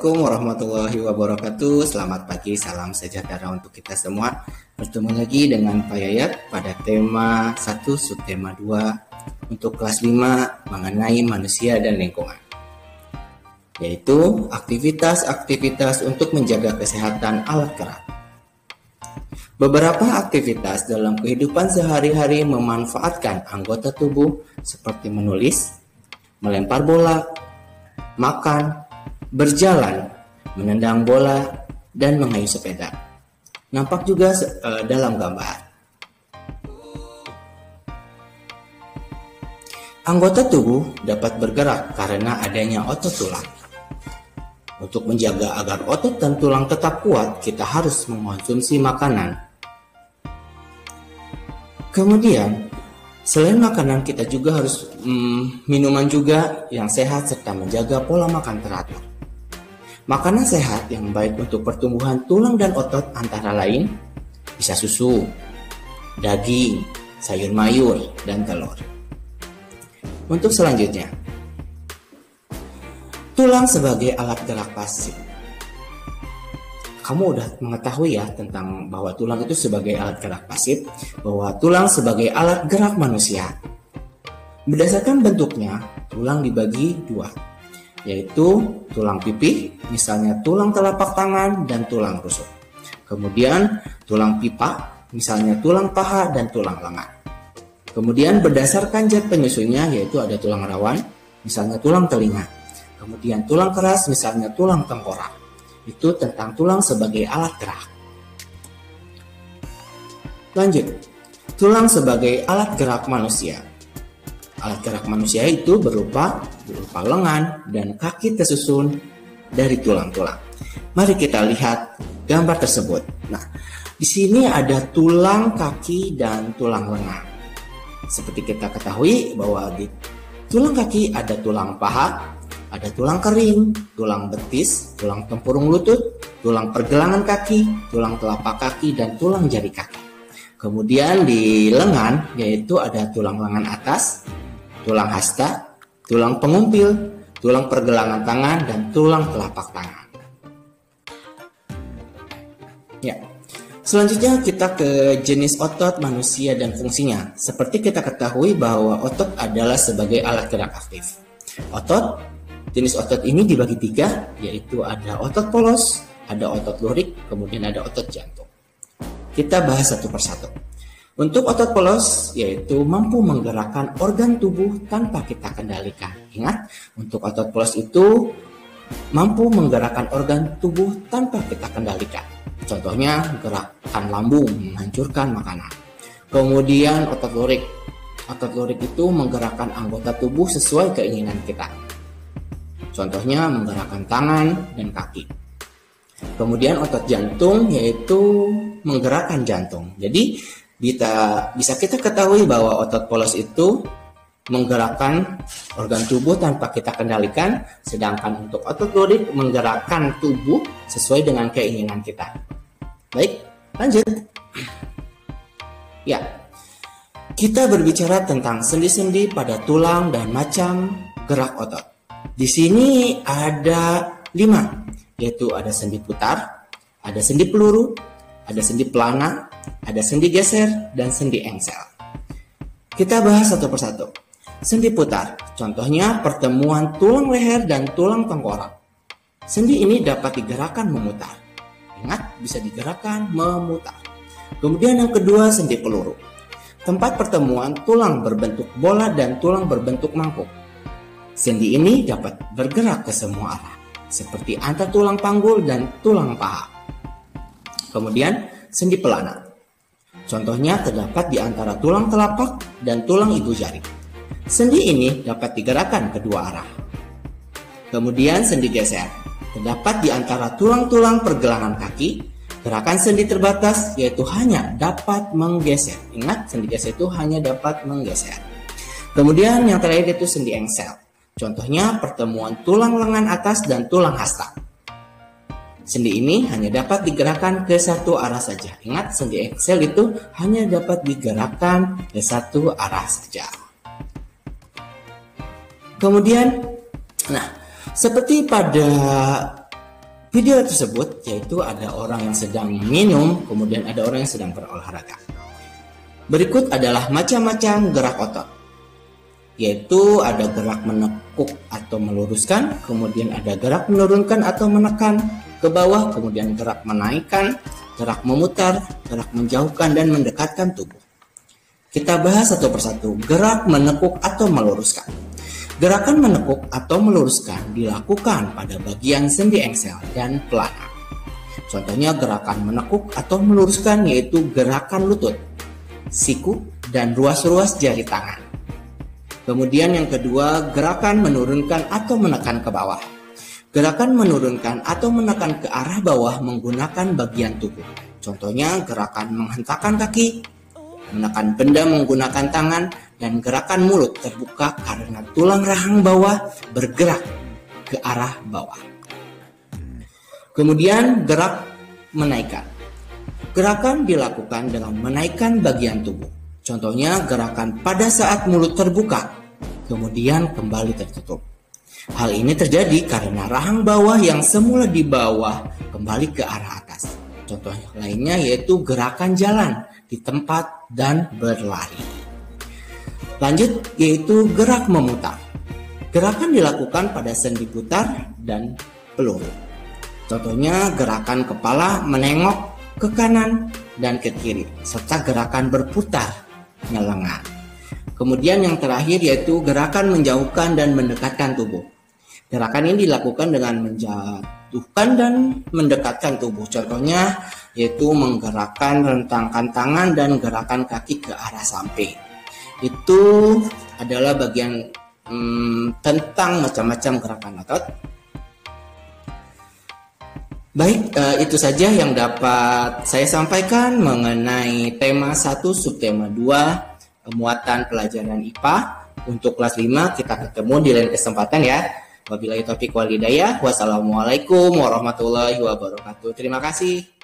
Assalamualaikum warahmatullahi wabarakatuh. Selamat pagi, salam sejahtera untuk kita semua. Bertemu lagi dengan Pak Yayat pada tema 1 subtema 2 untuk kelas 5 mengenai manusia dan lingkungan, yaitu aktivitas-aktivitas untuk menjaga kesehatan alat gerak. Beberapa aktivitas dalam kehidupan sehari-hari memanfaatkan anggota tubuh seperti menulis, melempar bola, makan, berjalan, menendang bola, dan mengayuh sepeda. Nampak juga dalam gambar. Anggota tubuh dapat bergerak karena adanya otot tulang. Untuk menjaga agar otot dan tulang tetap kuat, kita harus mengonsumsi makanan. Kemudian, selain makanan, kita juga harus minuman juga yang sehat serta menjaga pola makan teratur. Makanan sehat yang baik untuk pertumbuhan tulang dan otot antara lain bisa susu, daging, sayur mayur, dan telur. Untuk selanjutnya, tulang sebagai alat gerak pasif. Kamu udah mengetahui ya tentang bahwa tulang itu sebagai alat gerak pasif, bahwa tulang sebagai alat gerak manusia. Berdasarkan bentuknya, tulang dibagi dua, yaitu tulang pipih, misalnya tulang telapak tangan dan tulang rusuk. Kemudian tulang pipa, misalnya tulang paha dan tulang lengan. Kemudian berdasarkan zat penyusunnya, yaitu ada tulang rawan, misalnya tulang telinga. Kemudian tulang keras, misalnya tulang tengkorak. Itu tentang tulang sebagai alat gerak. Lanjut, tulang sebagai alat gerak manusia. Alat gerak manusia itu berupa lengan dan kaki tersusun dari tulang-tulang. Mari kita lihat gambar tersebut. Nah, di sini ada tulang kaki dan tulang lengan. Seperti kita ketahui bahwa di tulang kaki ada tulang paha, ada tulang kering, tulang betis, tulang tempurung lutut, tulang pergelangan kaki, tulang telapak kaki, dan tulang jari kaki. Kemudian di lengan yaitu ada tulang lengan atas, tulang hasta, tulang pengumpil, tulang pergelangan tangan, dan tulang telapak tangan. Ya. Selanjutnya kita ke jenis otot manusia dan fungsinya. Seperti kita ketahui bahwa otot adalah sebagai alat gerak aktif. Jenis otot ini dibagi 3, yaitu ada otot polos, ada otot lurik, kemudian ada otot jantung. Kita bahas satu persatu. Untuk otot polos, yaitu mampu menggerakkan organ tubuh tanpa kita kendalikan. Ingat, untuk otot polos itu mampu menggerakkan organ tubuh tanpa kita kendalikan. Contohnya, gerakan lambung, menghancurkan makanan. Kemudian otot lurik. Otot lurik itu menggerakkan anggota tubuh sesuai keinginan kita. Contohnya menggerakkan tangan dan kaki. Kemudian otot jantung yaitu menggerakkan jantung. Jadi bisa kita ketahui bahwa otot polos itu menggerakkan organ tubuh tanpa kita kendalikan, sedangkan untuk otot lurik menggerakkan tubuh sesuai dengan keinginan kita. Baik, lanjut. Ya, kita berbicara tentang sendi-sendi pada tulang dan macam gerak otot. Di sini ada 5, yaitu ada sendi putar, ada sendi peluru, ada sendi pelana, ada sendi geser, dan sendi engsel. Kita bahas satu persatu. Sendi putar, contohnya pertemuan tulang leher dan tulang tengkorak. Sendi ini dapat digerakkan memutar. Ingat, bisa digerakkan memutar. Kemudian yang kedua, sendi peluru. Tempat pertemuan tulang berbentuk bola dan tulang berbentuk mangkuk. Sendi ini dapat bergerak ke semua arah, seperti antar tulang panggul dan tulang paha. Kemudian, sendi pelana. Contohnya terdapat di antara tulang telapak dan tulang ibu jari. Sendi ini dapat digerakkan kedua arah. Kemudian, sendi geser. Terdapat di antara tulang-tulang pergelangan kaki. Gerakan sendi terbatas yaitu hanya dapat menggeser. Ingat, sendi geser itu hanya dapat menggeser. Kemudian yang terakhir itu sendi engsel. Contohnya pertemuan tulang lengan atas dan tulang hasta. Sendi ini hanya dapat digerakkan ke satu arah saja. Ingat, sendi engsel itu hanya dapat digerakkan ke satu arah saja. Kemudian, seperti pada Video tersebut yaitu ada orang yang sedang minum, kemudian ada orang yang sedang berolahraga. Berikut adalah macam-macam gerak otot, yaitu ada gerak menekuk atau meluruskan, kemudian ada gerak menurunkan atau menekan ke bawah, kemudian gerak menaikkan, gerak memutar, gerak menjauhkan dan mendekatkan tubuh. Kita bahas satu persatu. Gerak menekuk atau meluruskan. Gerakan menekuk atau meluruskan dilakukan pada bagian sendi engsel dan pelana. Contohnya gerakan menekuk atau meluruskan yaitu gerakan lutut, siku, dan ruas-ruas jari tangan. Kemudian yang kedua, gerakan menurunkan atau menekan ke bawah. Gerakan menurunkan atau menekan ke arah bawah menggunakan bagian tubuh. Contohnya gerakan menghentakkan kaki, menekan benda menggunakan tangan, dan gerakan mulut terbuka karena tulang rahang bawah bergerak ke arah bawah. Kemudian gerak menaikkan. Gerakan dilakukan dengan menaikkan bagian tubuh. Contohnya gerakan pada saat mulut terbuka, kemudian kembali tertutup. Hal ini terjadi karena rahang bawah yang semula di bawah kembali ke arah atas. Contoh lainnya yaitu gerakan jalan di tempat dan berlari. Lanjut yaitu gerak memutar. Gerakan dilakukan pada sendi putar dan peluru. Contohnya gerakan kepala menengok ke kanan dan ke kiri, serta gerakan berputar lengan. Kemudian yang terakhir yaitu gerakan menjauhkan dan mendekatkan tubuh. Gerakan ini dilakukan dengan menjatuhkan dan mendekatkan tubuh. Contohnya yaitu menggerakkan rentangkan tangan dan gerakan kaki ke arah samping. Itu adalah bagian tentang macam-macam gerakan otot. Baik, itu saja yang dapat saya sampaikan mengenai tema 1 subtema 2 muatan pelajaran IPA. Untuk kelas 5 kita ketemu di lain kesempatan ya. Wabillahi taufiq wal hidayah. Wassalamualaikum warahmatullahi wabarakatuh. Terima kasih.